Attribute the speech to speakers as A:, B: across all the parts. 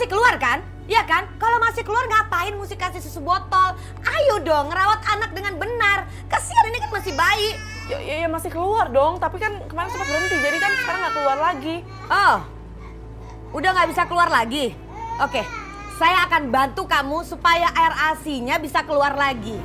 A: masih keluar kan? Iya kan? Kalau masih keluar ngapain mesti kasih susu botol? Ayo dong ngerawat anak dengan benar. Kasihan ini kan masih bayi.
B: Ya masih keluar dong, tapi kan kemarin sempat berhenti, jadi kan sekarang nggak keluar lagi.
A: Oh, udah nggak bisa keluar lagi? Oke, saya akan bantu kamu supaya air ASI-nya bisa keluar lagi.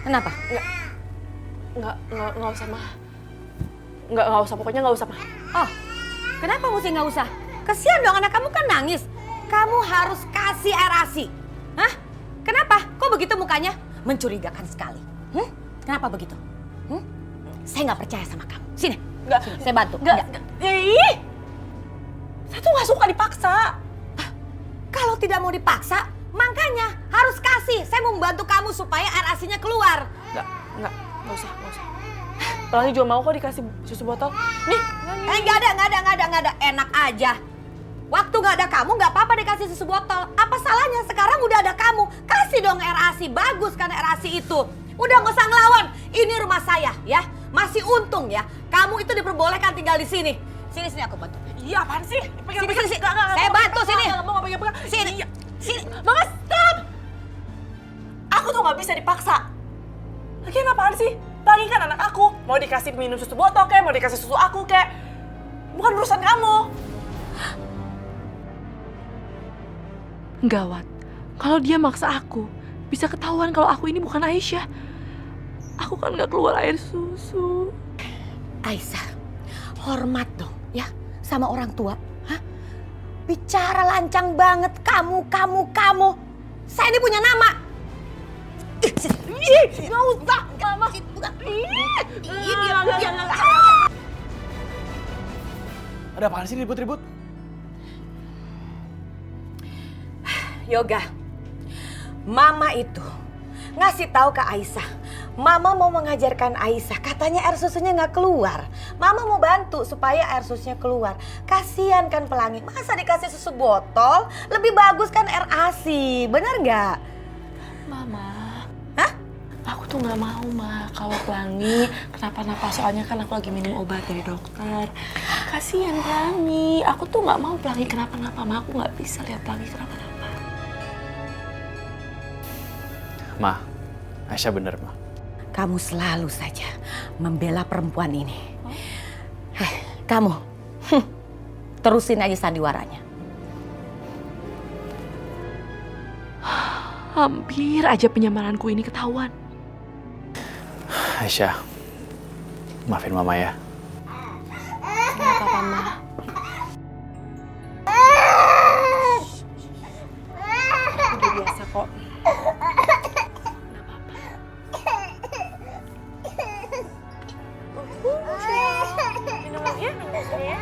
A: Kenapa?
B: Nggak usah, Ma. Nggak usah, pokoknya nggak usah, Ma.
A: Oh, kenapa mesti nggak usah? Kasihan dong, anak kamu kan nangis. Kamu harus kasih air ASI. Hah? Kenapa? Kok begitu mukanya? Mencurigakan sekali. Kenapa begitu? Saya nggak percaya sama kamu. Sini.
B: Nggak.
A: Sini, saya bantu.
B: Nggak. Ih! Saya tuh nggak suka dipaksa.
A: Kalau tidak mau dipaksa, makanya harus kasih. Saya mau membantu kamu supaya air ASI-nya keluar.
B: Nggak usah. Pelangi juga mau kok dikasih susu botol. Nih.
A: Nggak ada. Enak aja. Waktu nggak ada kamu, nggak apa-apa dikasih susu botol. Apa salahnya? Sekarang udah ada kamu. Kasih dong air ASI. Bagus kan air ASI itu. Udah nggak usah ngelawan. Ini rumah saya ya. Masih untung ya. Kamu itu diperbolehkan tinggal di sini. Sini aku bantu.
B: Iya, apaan sih?
A: Sini. Saya bantu sini.
B: Nggak mau pegang.
A: Sini.
B: Mama, stop! Aku tuh nggak bisa dipaksa. Lagian apaan sih? Pelangi kan anak aku. Mau dikasih minum susu botol kek, mau dikasih susu aku kek. Bukan urusan kamu.
C: Gawat, kalau dia maksa aku, bisa ketahuan kalau aku ini bukan Aisyah. Aku kan gak keluar air susu.
A: Aisyah, hormat dong ya sama orang tua. Hah? Bicara lancang banget kamu. Saya ini punya nama.
B: Nggak usah, Mama.
D: Ada apaan sih ribut-ribut?
A: Yoga, Mama itu ngasih tahu ke Aisyah. Mama mau mengajarkan Aisyah, katanya air susunya nggak keluar. Mama mau bantu supaya air susunya keluar. Kasian kan Pelangi, masa dikasih susu botol? Lebih bagus kan air ASI, bener nggak?
C: Mama,
A: Hah?
C: aku tuh gak mau, Ma, kalau Pelangi kenapa-napa. Soalnya kan aku lagi minum obat dari dokter. Kasian Pelangi, aku tuh gak mau Pelangi kenapa-napa, Ma. Aku gak bisa lihat Pelangi kenapa-napa.
D: Ma, Aisyah bener, Ma.
A: Kamu selalu saja membela perempuan ini. Kamu, terusin aja sandiwaranya.
C: Hampir aja penyamaranku ini ketahuan.
D: Aisyah, maafin Mama ya.
C: Gak apa-apa, Ma.
B: Udah biasa kok. Minum lagi ya, minum sini ya.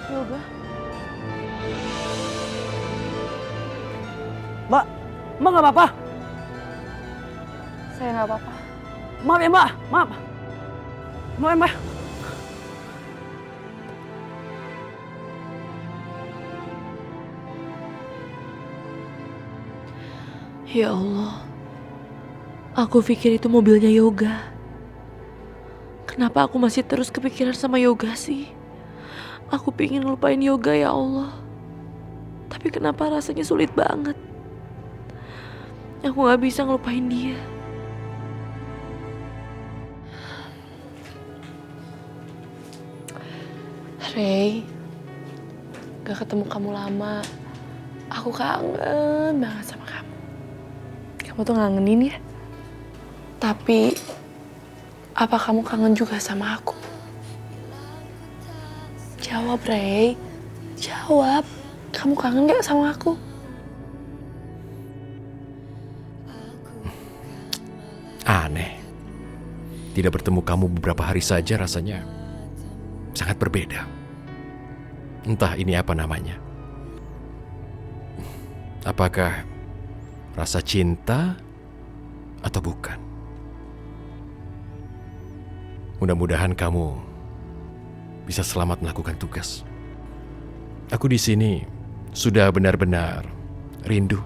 C: Yoga.
D: Mbak nggak apa-apa?
C: Saya gak apa-apa.
D: Maaf ya Mbak, maaf. Maaf ya Mbak.
C: Ya Allah, aku pikir itu mobilnya Yoga. Kenapa aku masih terus kepikiran sama Yoga sih? Aku pingin lupain Yoga, ya Allah. Tapi kenapa rasanya sulit banget? Aku gak bisa ngelupain dia. Rey, gak ketemu kamu lama. Aku kangen banget sama kamu. Kamu tuh ngangenin ya. Tapi, apa kamu kangen juga sama aku? Jawab, Rey. Jawab. Kamu kangen gak sama aku?
E: Aneh. Tidak bertemu kamu beberapa hari saja rasanya sangat berbeda. Entah ini apa namanya. Apakah rasa cinta atau bukan? Mudah-mudahan kamu bisa selamat melakukan tugas. Aku di sini sudah benar-benar rindu.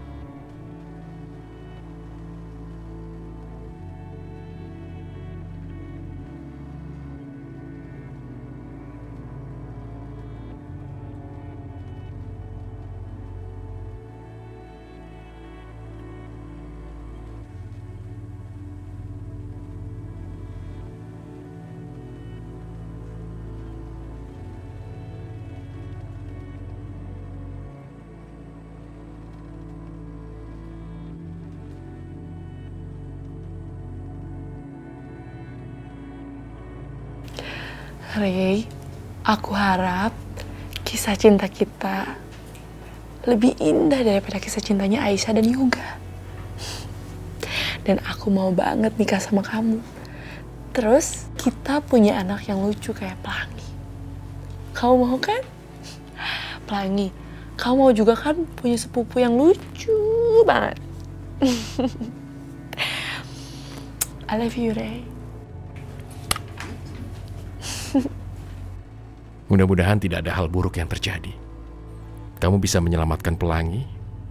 C: Ray, aku harap kisah cinta kita lebih indah daripada kisah cintanya Aisyah dan Yoga. Dan aku mau banget nikah sama kamu. Terus kita punya anak yang lucu kayak Pelangi. Kamu mau kan? Pelangi, kamu mau juga kan punya sepupu yang lucu banget. I love you, Ray.
E: Mudah-mudahan tidak ada hal buruk yang terjadi. Kamu bisa menyelamatkan Pelangi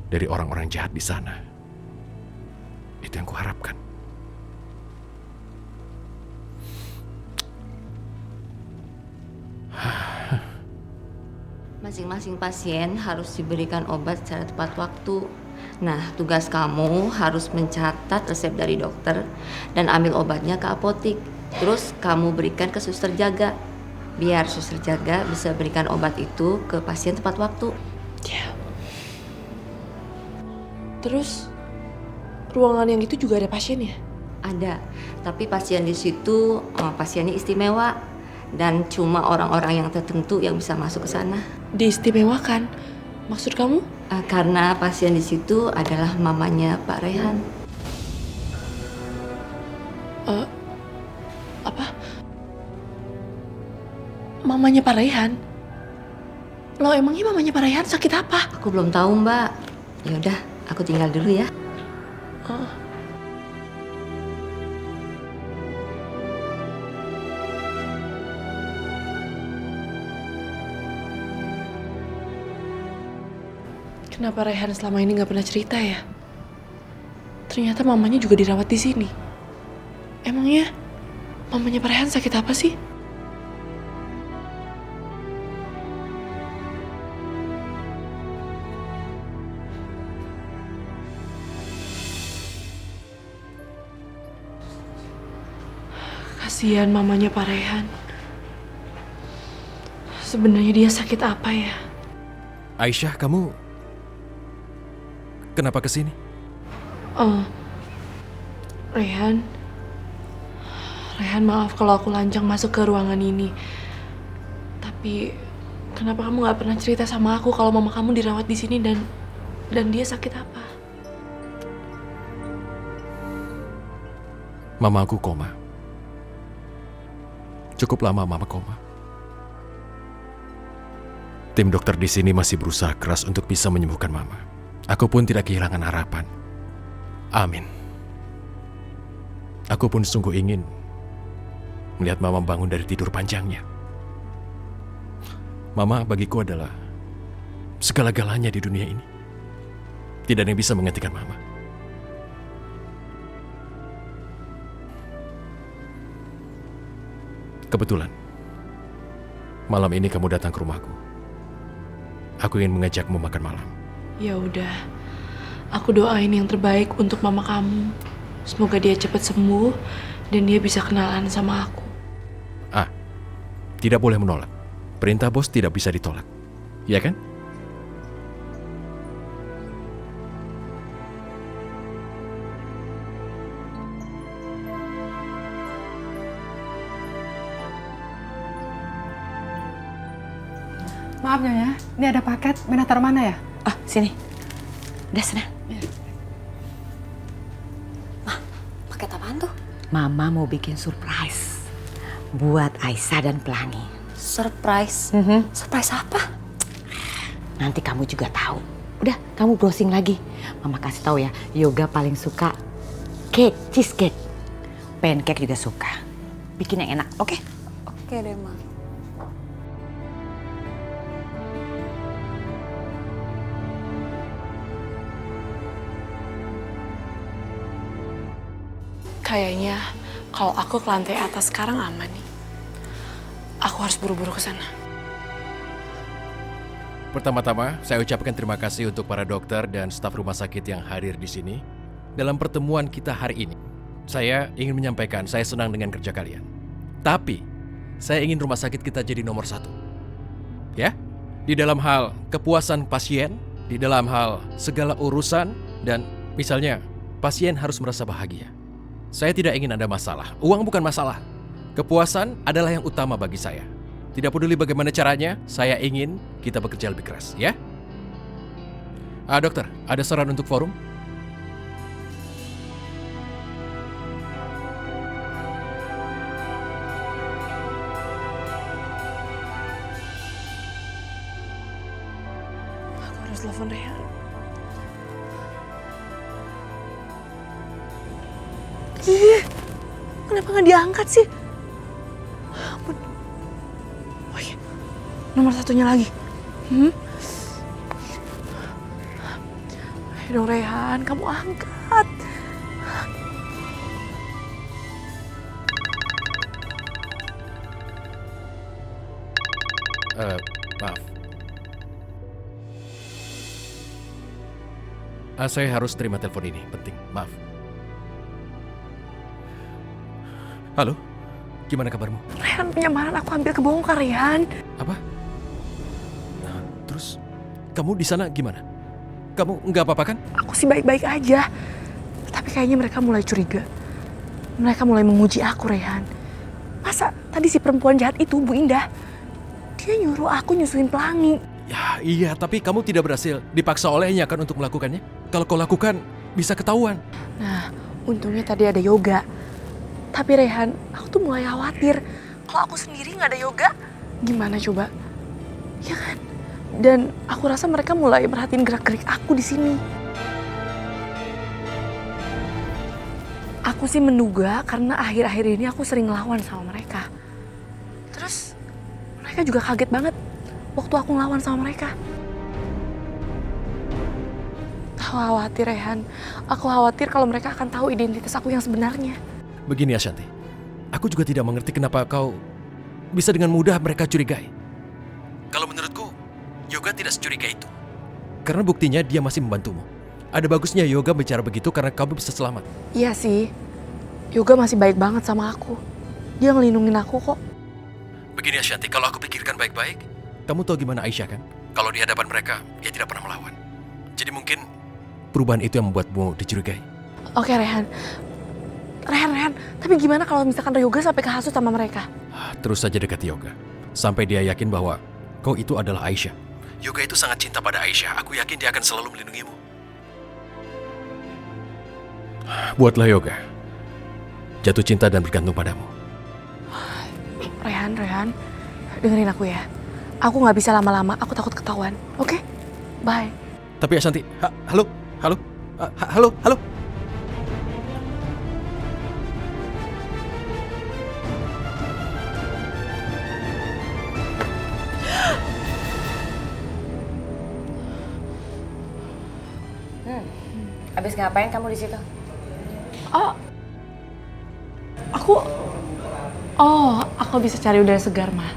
E: dari orang-orang jahat di sana. Itu yang kuharapkan.
F: Masing-masing pasien harus diberikan obat secara tepat waktu. Nah, tugas kamu harus mencatat resep dari dokter dan ambil obatnya ke apotik. Terus kamu berikan ke suster jaga. Biar suster jaga bisa berikan obat itu ke pasien tepat waktu.
C: Ya. Terus ruangan yang itu juga ada pasiennya?
F: Ada, tapi pasien di situ pasiennya istimewa dan cuma orang-orang yang tertentu yang bisa masuk ke sana.
C: Diistimewakan? Maksud kamu?
F: Karena pasien di situ adalah mamanya Pak Rehan.
C: Apa? Mamanya Pak Rehan? Loh, emangnya mamanya Pak Rehan sakit apa?
F: Aku belum tahu, Mbak. Ya udah, aku tinggal dulu ya.
C: Kenapa Rehan selama ini nggak pernah cerita ya? Ternyata mamanya juga dirawat di sini. Emangnya mamanya Pak Rehan sakit apa sih? Kasihan mamanya Pak Rehan. Sebenarnya dia sakit apa ya?
E: Aisyah, kamu kenapa kesini?
C: Rehan, maaf kalau aku lancang masuk ke ruangan ini. Tapi kenapa kamu nggak pernah cerita sama aku kalau mama kamu dirawat di sini dan dia sakit apa?
E: Mama aku koma. Cukup lama mama koma. Tim dokter di sini masih berusaha keras untuk bisa menyembuhkan mama. Aku pun tidak kehilangan harapan. Amin. Aku pun sungguh ingin melihat mama bangun dari tidur panjangnya. Mama bagiku adalah segala-galanya di dunia ini. Tidak ada yang bisa menggantikan mama. Kebetulan, malam ini kamu datang ke rumahku. Aku ingin mengajakmu makan malam.
C: Ya udah, aku doain yang terbaik untuk mama kamu. Semoga dia cepat sembuh dan dia bisa kenalan sama aku.
E: Tidak boleh menolak. Perintah bos tidak bisa ditolak. Ya kan?
G: Maaf Nyonya, ini ada paket. Mina taruh mana ya?
A: Sini. Udah sana. Paket apaan tuh?
H: Mama mau bikin surprise buat Aisyah dan Pelangi.
F: Surprise? Surprise apa?
A: Nanti kamu juga tahu. Udah, kamu browsing lagi. Mama kasih tahu ya, Yoga paling suka cake, cheesecake. Pancake juga suka. Bikin yang enak, oke?
F: Oke deh, Ma.
C: Kayaknya kalau aku ke lantai atas sekarang aman nih. Aku harus buru-buru ke sana.
E: Pertama-tama, saya ucapkan terima kasih untuk para dokter dan staf rumah sakit yang hadir di sini. Dalam pertemuan kita hari ini, saya ingin menyampaikan saya senang dengan kerja kalian. Tapi, saya ingin rumah sakit kita jadi nomor 1. Ya, di dalam hal kepuasan pasien, di dalam hal segala urusan, dan misalnya pasien harus merasa bahagia. Saya tidak ingin ada masalah. Uang bukan masalah. Kepuasan adalah yang utama bagi saya. Tidak peduli bagaimana caranya, saya ingin kita bekerja lebih keras, ya? Dokter, ada saran untuk forum?
C: Aku harus telepon Rehan. Ih, kenapa nggak diangkat sih? Ampun. Oh iya, nomor satunya lagi. Ayo dong Rehan, kamu angkat.
E: Maaf. Saya harus terima telepon ini, penting. Maaf. Halo, gimana kabarmu?
C: Rehan, penyamaran aku hampir kebongkar, Rehan.
E: Apa? Nah, terus kamu di sana gimana? Kamu nggak apa-apa kan?
C: Aku sih baik-baik aja. Tapi kayaknya mereka mulai curiga. Mereka mulai memuji aku, Rehan. Masa tadi si perempuan jahat itu, Bu Indah, dia nyuruh aku nyusuin pelangi.
E: Ya, iya, tapi kamu tidak berhasil dipaksa olehnya kan untuk melakukannya? Kalau kau lakukan, bisa ketahuan.
C: Nah, untungnya tadi ada Yoga. Tapi Rehan, aku tuh mulai khawatir. Kalau aku sendiri nggak ada Yoga, gimana coba? Ya kan? Dan aku rasa mereka mulai merhatiin gerak-gerik aku di sini. Aku sih menduga karena akhir-akhir ini aku sering ngelawan sama mereka. Terus mereka juga kaget banget waktu aku ngelawan sama mereka. Aku khawatir, Rehan. Aku khawatir kalau mereka akan tahu identitas aku yang sebenarnya.
E: Begini Ashanti, aku juga tidak mengerti kenapa kau bisa dengan mudah mereka curigai. Kalau menurutku, Yoga tidak securiga itu. Karena buktinya dia masih membantumu. Ada bagusnya Yoga bicara begitu karena kamu bisa selamat.
C: Iya sih, Yoga masih baik banget sama aku. Dia ngelindungin aku kok.
E: Begini Ashanti, kalau aku pikirkan baik-baik, kamu tahu gimana Aisyah kan? Kalau di hadapan mereka, dia tidak pernah melawan. Jadi mungkin perubahan itu yang membuatmu dicurigai.
C: Oke Rehan, tapi gimana kalau misalkan Yoga sampai kehasut sama mereka?
E: Terus saja dekati Yoga, sampai dia yakin bahwa kau itu adalah Aisyah. Yoga itu sangat cinta pada Aisyah, aku yakin dia akan selalu melindungimu. Buatlah Yoga jatuh cinta dan bergantung padamu.
C: Rehan, dengerin aku ya. Aku nggak bisa lama-lama, aku takut ketahuan. Oke? Bye.
E: Tapi Ashanti, halo.
A: Abis ngapain kamu di situ?
C: Aku bisa cari udara segar, Ma.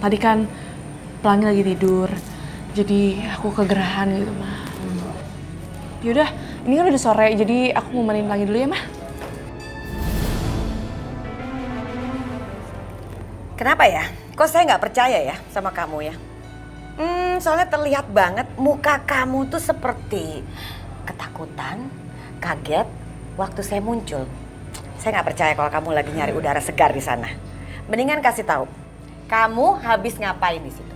C: Tadi kan Pelangi lagi tidur, jadi aku kegerahan gitu, Ma. Yaudah, ini kan udah sore, jadi aku mau mandiin Pelangi dulu ya, Ma.
A: Kenapa ya? Kok saya nggak percaya ya sama kamu ya? Soalnya terlihat banget muka kamu tuh seperti ketakutan, kaget waktu saya muncul. Saya nggak percaya kalau kamu lagi nyari udara segar di sana. Mendingan kasih tahu, kamu habis ngapain di situ?